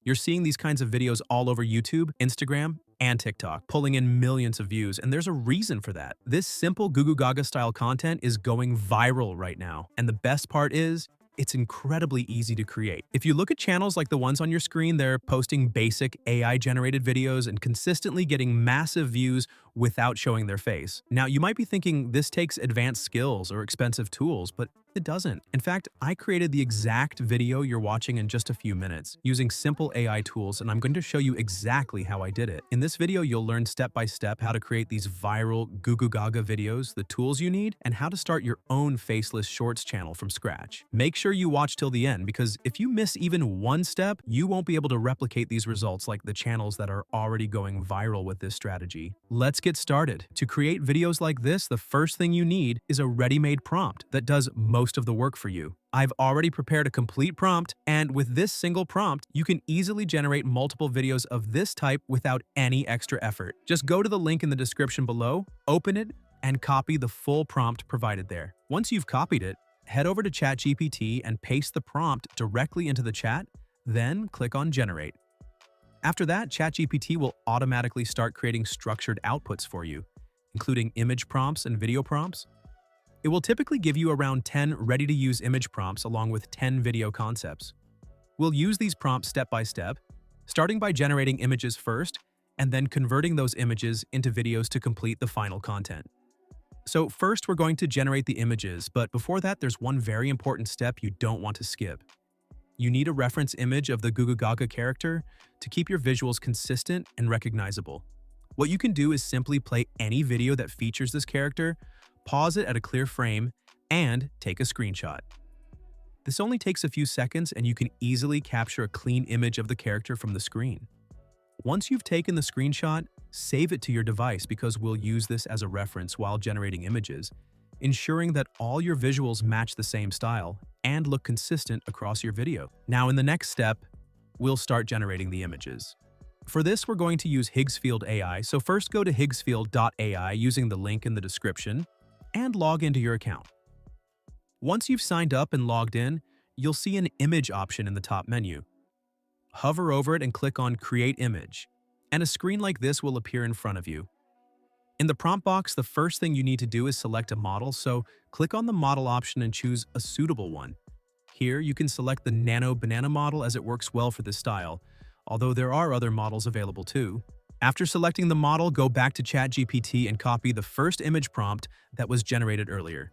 You're seeing these kinds of videos all over YouTube, Instagram, and TikTok, pulling in millions of views, and there's a reason for that. This simple Gugugaga style content is going viral right now, and the best part is, it's incredibly easy to create. If you look at channels like the ones on your screen, they're posting basic AI-generated videos and consistently getting massive views without showing their face. Now, you might be thinking this takes advanced skills or expensive tools, but it doesn't. In fact, I created the exact video you're watching in just a few minutes using simple AI tools, and I'm going to show you exactly how I did it. In this video, you'll learn step by step how to create these viral Gugugaga videos, the tools you need, and how to start your own Faceless Shorts channel from scratch. Make sure you watch till the end, because if you miss even one step, you won't be able to replicate these results like the channels that are already going viral with this strategy. Let's get started. To create videos like this, the first thing you need is a ready-made prompt that does most of the work for you. I've already prepared a complete prompt, and with this single prompt, you can easily generate multiple videos of this type without any extra effort. Just go to the link in the description below, open it, and copy the full prompt provided there. Once you've copied it, head over to ChatGPT and paste the prompt directly into the chat, then click on Generate. After that, ChatGPT will automatically start creating structured outputs for you, including image prompts and video prompts. It will typically give you around 10 ready-to-use image prompts along with 10 video concepts. We'll use these prompts step by step, starting by generating images first, and then converting those images into videos to complete the final content. So first, we're going to generate the images, but before that, there's one very important step you don't want to skip. You need a reference image of the Gugugaga character to keep your visuals consistent and recognizable. What you can do is simply play any video that features this character, pause it at a clear frame, and take a screenshot. This only takes a few seconds, and you can easily capture a clean image of the character from the screen. Once you've taken the screenshot, save it to your device because we'll use this as a reference while generating images, ensuring that all your visuals match the same style and look consistent across your video. Now, in the next step, we'll start generating the images. For this, we're going to use Higgsfield AI, so first go to higgsfield.ai using the link in the description, and log into your account. Once you've signed up and logged in, you'll see an image option in the top menu. Hover over it and click on Create Image, and a screen like this will appear in front of you. In the prompt box, the first thing you need to do is select a model, so click on the model option and choose a suitable one. Here, you can select the Nano Banana model as it works well for this style, although there are other models available too. After selecting the model, go back to ChatGPT and copy the first image prompt that was generated earlier.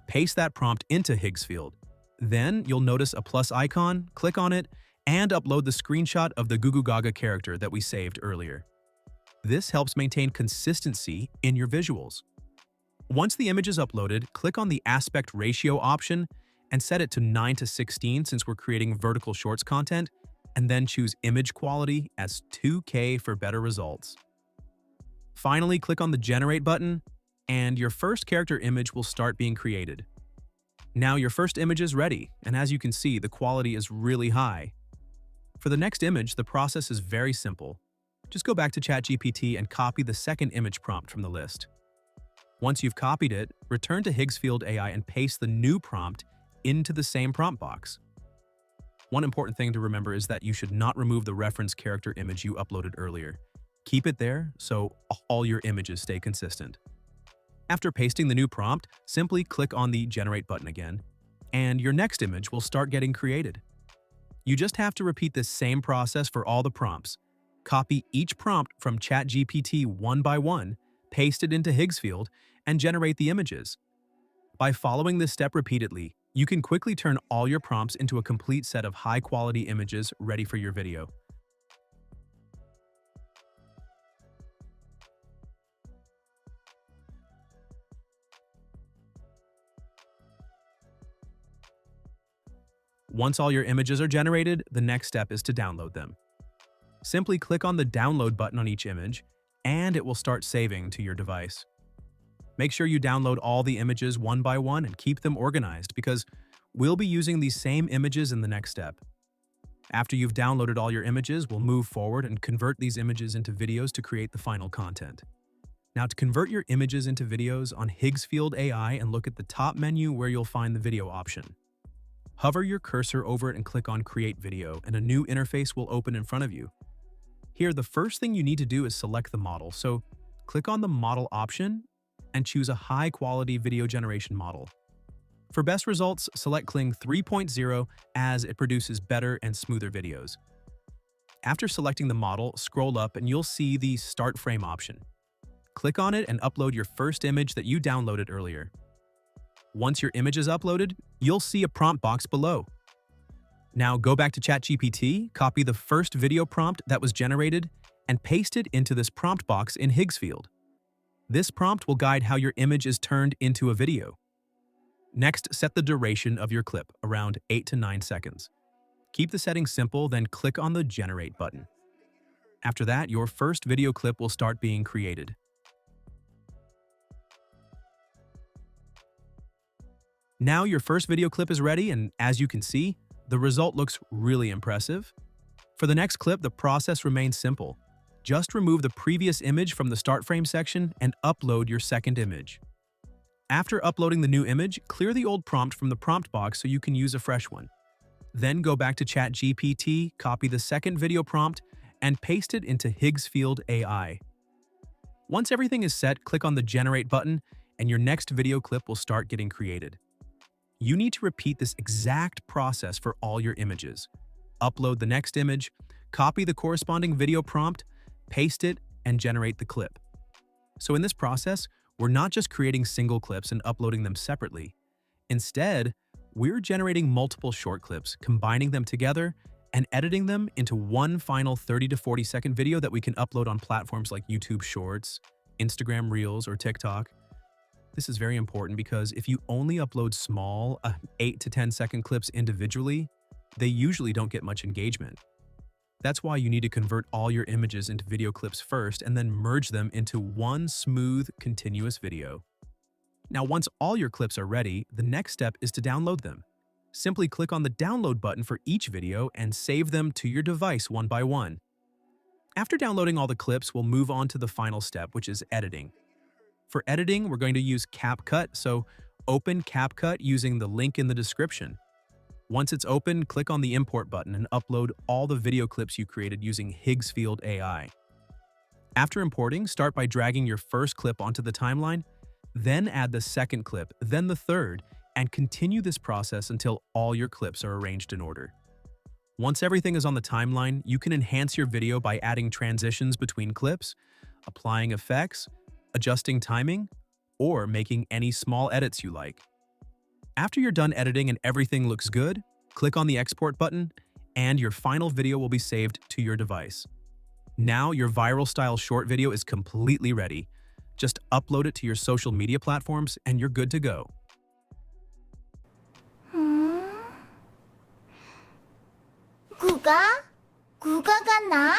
Paste that prompt into Higgsfield. Then you'll notice a plus icon, click on it, and upload the screenshot of the Gugugaga character that we saved earlier. This helps maintain consistency in your visuals. Once the image is uploaded, click on the aspect ratio option and set it to 9:16 since we're creating vertical shorts content, and then choose image quality as 2K for better results. Finally, click on the Generate button, and your first character image will start being created. Now your first image is ready, and as you can see, the quality is really high. For the next image, the process is very simple. Just go back to ChatGPT and copy the second image prompt from the list. Once you've copied it, return to Higgsfield AI and paste the new prompt into the same prompt box. One important thing to remember is that you should not remove the reference character image you uploaded earlier. Keep it there so all your images stay consistent. After pasting the new prompt, simply click on the Generate button again, and your next image will start getting created. You just have to repeat this same process for all the prompts. Copy each prompt from ChatGPT one by one, paste it into Higgsfield, and generate the images. By following this step repeatedly, you can quickly turn all your prompts into a complete set of high-quality images ready for your video. Once all your images are generated, the next step is to download them. Simply click on the Download button on each image, and it will start saving to your device. Make sure you download all the images one by one and keep them organized because we'll be using these same images in the next step. After you've downloaded all your images, we'll move forward and convert these images into videos to create the final content. Now, to convert your images into videos on Higgsfield AI and look at the top menu where you'll find the video option. Hover your cursor over it and click on Create Video, and a new interface will open in front of you. Here, the first thing you need to do is select the model, so click on the Model option and choose a high-quality video generation model. For best results, select Kling 3.0 as it produces better and smoother videos. After selecting the model, scroll up and you'll see the Start Frame option. Click on it and upload your first image that you downloaded earlier. Once your image is uploaded, you'll see a prompt box below. Now go back to ChatGPT, copy the first video prompt that was generated, and paste it into this prompt box in Higgsfield. This prompt will guide how your image is turned into a video. Next, set the duration of your clip, around 8 to 9 seconds. Keep the settings simple, then click on the Generate button. After that, your first video clip will start being created. Now your first video clip is ready, and as you can see, the result looks really impressive. For the next clip, the process remains simple. Just remove the previous image from the Start Frame section and upload your second image. After uploading the new image, clear the old prompt from the prompt box so you can use a fresh one. Then go back to ChatGPT, copy the second video prompt, and paste it into Higgsfield AI. Once everything is set, click on the Generate button, and your next video clip will start getting created. You need to repeat this exact process for all your images. Upload the next image, copy the corresponding video prompt, paste it, and generate the clip. So in this process, we're not just creating single clips and uploading them separately. Instead, we're generating multiple short clips, combining them together, and editing them into one final 30 to 40 second video that we can upload on platforms like YouTube Shorts, Instagram Reels, or TikTok. This is very important because if you only upload small 8 to 10 second clips individually, they usually don't get much engagement. That's why you need to convert all your images into video clips first and then merge them into one smooth, continuous video. Now, once all your clips are ready, the next step is to download them. Simply click on the download button for each video and save them to your device one by one. After downloading all the clips, we'll move on to the final step, which is editing. For editing, we're going to use CapCut, so open CapCut using the link in the description. Once it's open, click on the Import button and upload all the video clips you created using Higgsfield AI. After importing, start by dragging your first clip onto the timeline, then add the second clip, then the third, and continue this process until all your clips are arranged in order. Once everything is on the timeline, you can enhance your video by adding transitions between clips, applying effects, adjusting timing, or making any small edits you like. After you're done editing and everything looks good, click on the Export button, and your final video will be saved to your device. Now your viral-style short video is completely ready. Just upload it to your social media platforms and you're good to go. 구가? 구가가 나?